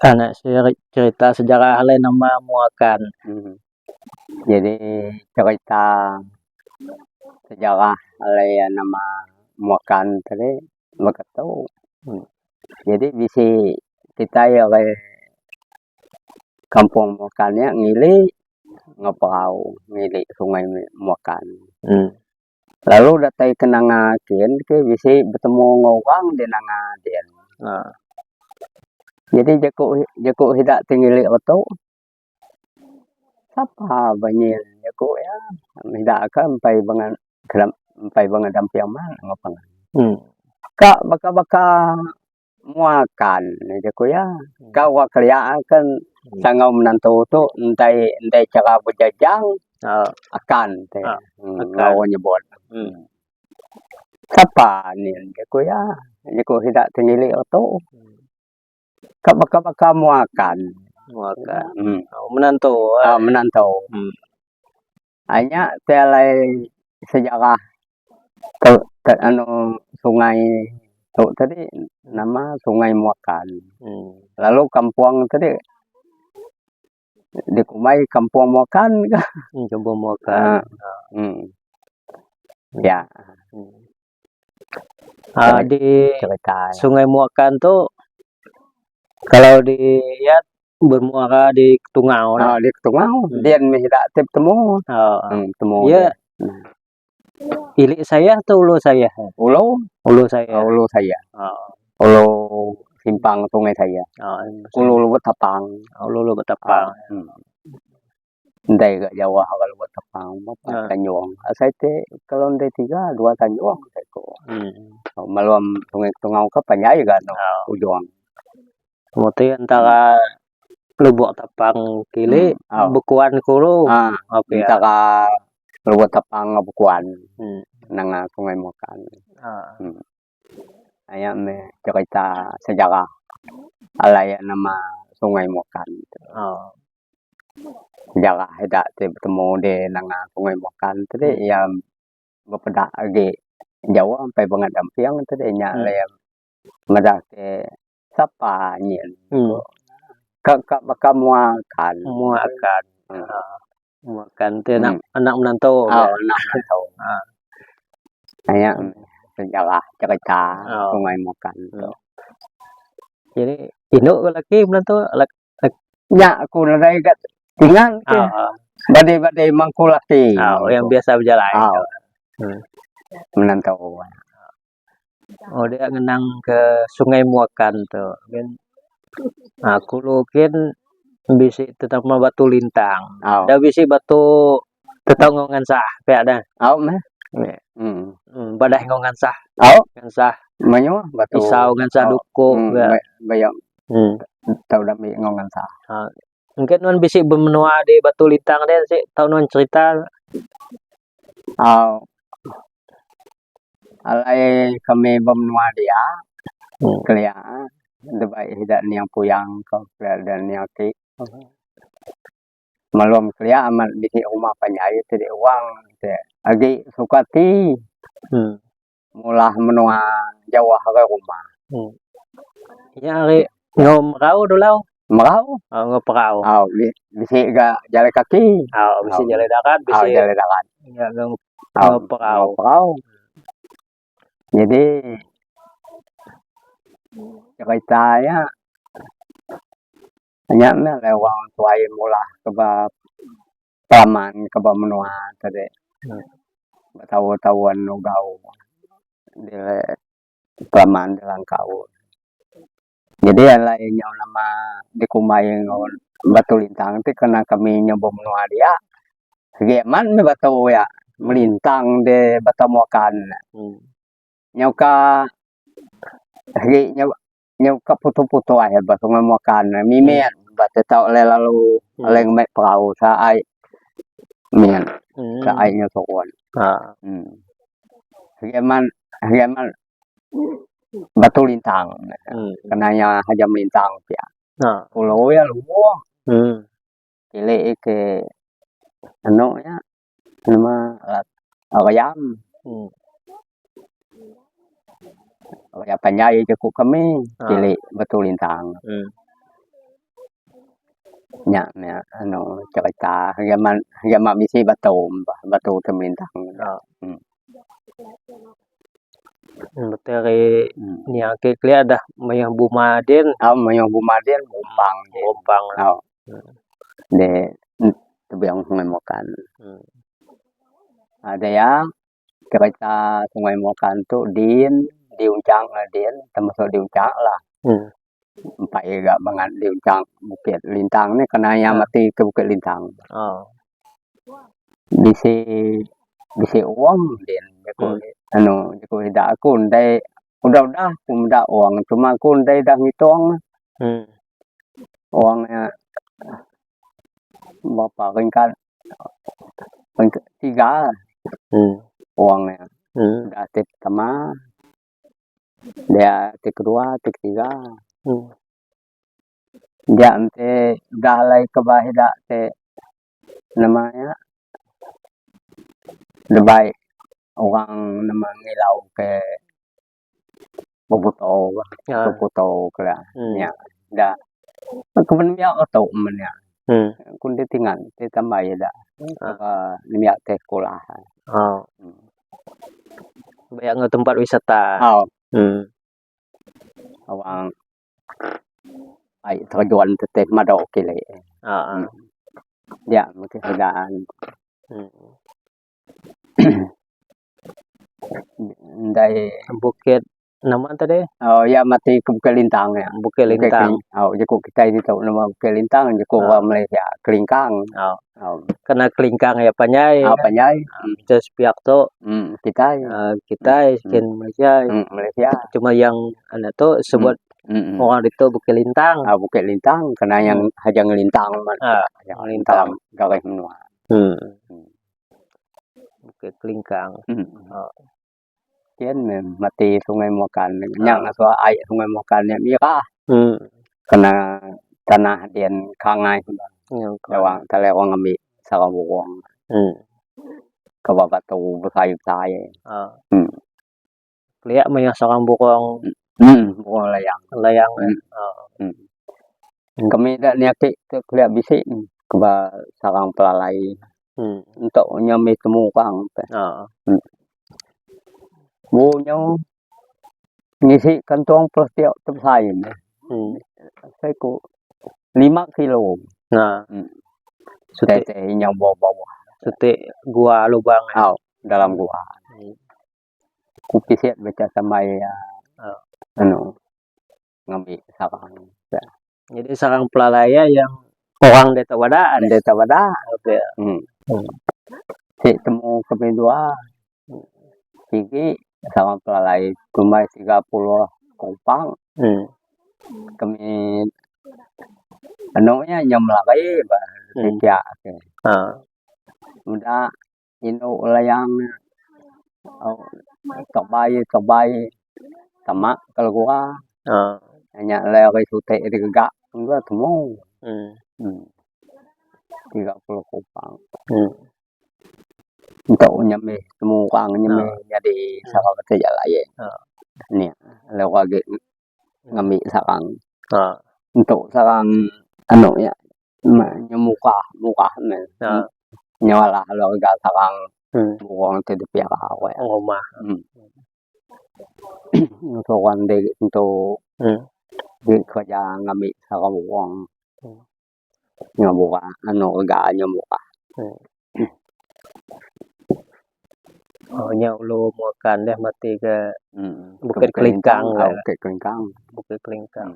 Karena cerita sejarah alai nama muakan. Jadi cerita sejarah alai nama muakan tadi maka tahu. Jadi bisi kita ya kampung muakannya ngili ngepau ngili sungai muakan. Lalu datai kenangakin ke bisi bertemu ngorang di nangadien. Jadi jaku hidak tinggali oto sapa banyin jaku ya hidak kan pai bangan dampiang man ngopang. Kak baka muakan jaku ya kau kerjaan kan sangau menantu tu entai cara berjajang akan teh ngau nyebut. Sapa ni jaku ya jaku hidak tinggali oto Kak baka muakan. Menantu. Menantu. Hanya telai sejarah sungai tu tadi nama sungai muakan. Lalu kampung tadi dikumai kampung muakan kah? Kampung muakan. Ya. Di cerita Sungai Muakan tu kalau dilihat bermuara di Tungau lah. Di Tungau. Dia tidak temu. Temu. Ya. Ilik saya atau ulu saya? Ulu saya. Ulu saya. Ulu simpang sungai saya. Ulu Betapang. Ulu Betapang. Ndai gak Jawa kalau Betapang Tanjung. Saya te kalau ndai 3 2 Tanjung teko. Malam sungai Tungau ka panjai kan ujung. Kemudian antara Lubuk Tapang kili Bukuan Kulu. Antara Lubuk Tapang Bukuan. Nang sungai Muakan. Aya me cerita sejarah alai nama sungai Muakan. Sejarah hidak bertemu di nang sungai Muakan tadi ya bepedak agi Jawa sampai banget dampiang tadi nya le ngadake sapa nyen. Kak baka muakan. Muakan tu anak menantu. Anak menantu. Aya sejarah cerita sungai Muakan tu. Jadi induk laki menantu nya aku ndai kat tinggal ke. Badai mangku laki. Yang biasa berjalan. Menantu. Dia ngenang ke Sungai Muakan tu. Kan aku lukin bisi tetap batu lintang. Da bisi batu tetap ngongan sah pe ada. Meh. Badah ngongan sah. Ngan sah. Manyo batu isau ngan sah duko. Bayang. Tau dami ngongan sah. Mungkin non bisi bermenua di batu lintang dia sih tau non cerita. Alai kami bermenua dia. Kelia debai hidak niang puyang ko dan niang ti. Malum kelia amat bisi rumah panjai tadi uang te. Agi sukati. Mulah menua Jawa ke rumah. Ya ari ngom rau dolau. Merau? Ngeprau. Bisi ga jalan kaki. Bisi jalan darat, bisi jalan darat. Ya ngeprau. Jadi ceritanya hanya lewat tuai mulah keba paman keba menua tadi. Tahu-tahuan nugau. Di paman di langkau. Jadi lainnya nama dikumai batu lintang itu karena kami nyoba menua dia. Geman me batu ya melintang di Batu Muakan. Nyauka nyauka putu-putu aja batu Muakan. Mimen batu tau lalu leng mek perahu sa ai mian. Sa ai nya sokon. Geman batu lintang. Kenanya haja melintang pia. Pulau ya luang. Kile ke ya nama ayam. Ya panjai cukup kami kile batu lintang. nya me cerita hanya misi batu Temlintang. Materi nya ke klia dah mayang Bumaden Mayang Bumaden Bompang. De Tebiang Sungai Mokan. Ada yang cerita Sungai Mokan tu diuncang termasuk diuncang lah. Empat juga banget diuncang Bukit Lintang ni kena yang mati ke Bukit Lintang. Bisi uang din aku dak aku ndai udah aku ndak uang cuma aku ndai dah ngitung uangnya berapa ringkat 3 uangnya dah tip pertama dia tip kedua tip ketiga dia ante dah lai ke bawah dak te namanya lebay orang nama ngilau ke Boboto kala nya dah kemen ya atau men ya kun dia tinggal te tambah dak niat te sekolah banyak ke tempat wisata awang ai terjuan te madok kile ya mungkin sedaan ndai Bukit nama tadi ya mati ke Bukit Lintang ya Bukit Lintang jaku kita di tahu nama Bukit Lintang jaku orang Malaysia Kelingkang kena Kelingkang ya Panyai just pihak tu kita skin Malaysia cuma yang anak tu sebut orang itu Bukit Lintang Bukit Lintang kena yang hajang Lintang Lintang garis menua Bukit Kelingkang kian mati Sungai Mokan yang so ai Sungai Mokan ya mira kena tanah dian kangai lewang talewang ambil Sarawang ke batu besar-besar lihat mayang Sarambukong bukan layang kami dak niat ke lihat bisik ke sarang pelalai untuk nyami temu kang bunyo ngisi kantong plastik tersai saya ku 5 kilo sudah yang bawa sutik gua lubang dalam gua ku piset baca sampai ngambil sarang jadi sarang pelalaya yang orang Desa Wadah si temu kami 2 sigi sarang pelalai cuma 30 kupang kami anunya nyam lagi sejak udah ino layang tobai tamak kalau gua hanya lari sutek di gegak gua temu 30 kupang untuk nyame temu kang nyame jadi sarang kerja lain ni lewat ngambil sarang untuk sarang anu ya nyemuka nyala lo ga sarang buang te de pia awe rumah sowan de untuk di kerja ngambil sarang buang nyemuka anu ga nyemuka nya ulo makan deh mati ke Bukit Kelingkang Bukit Kelingkang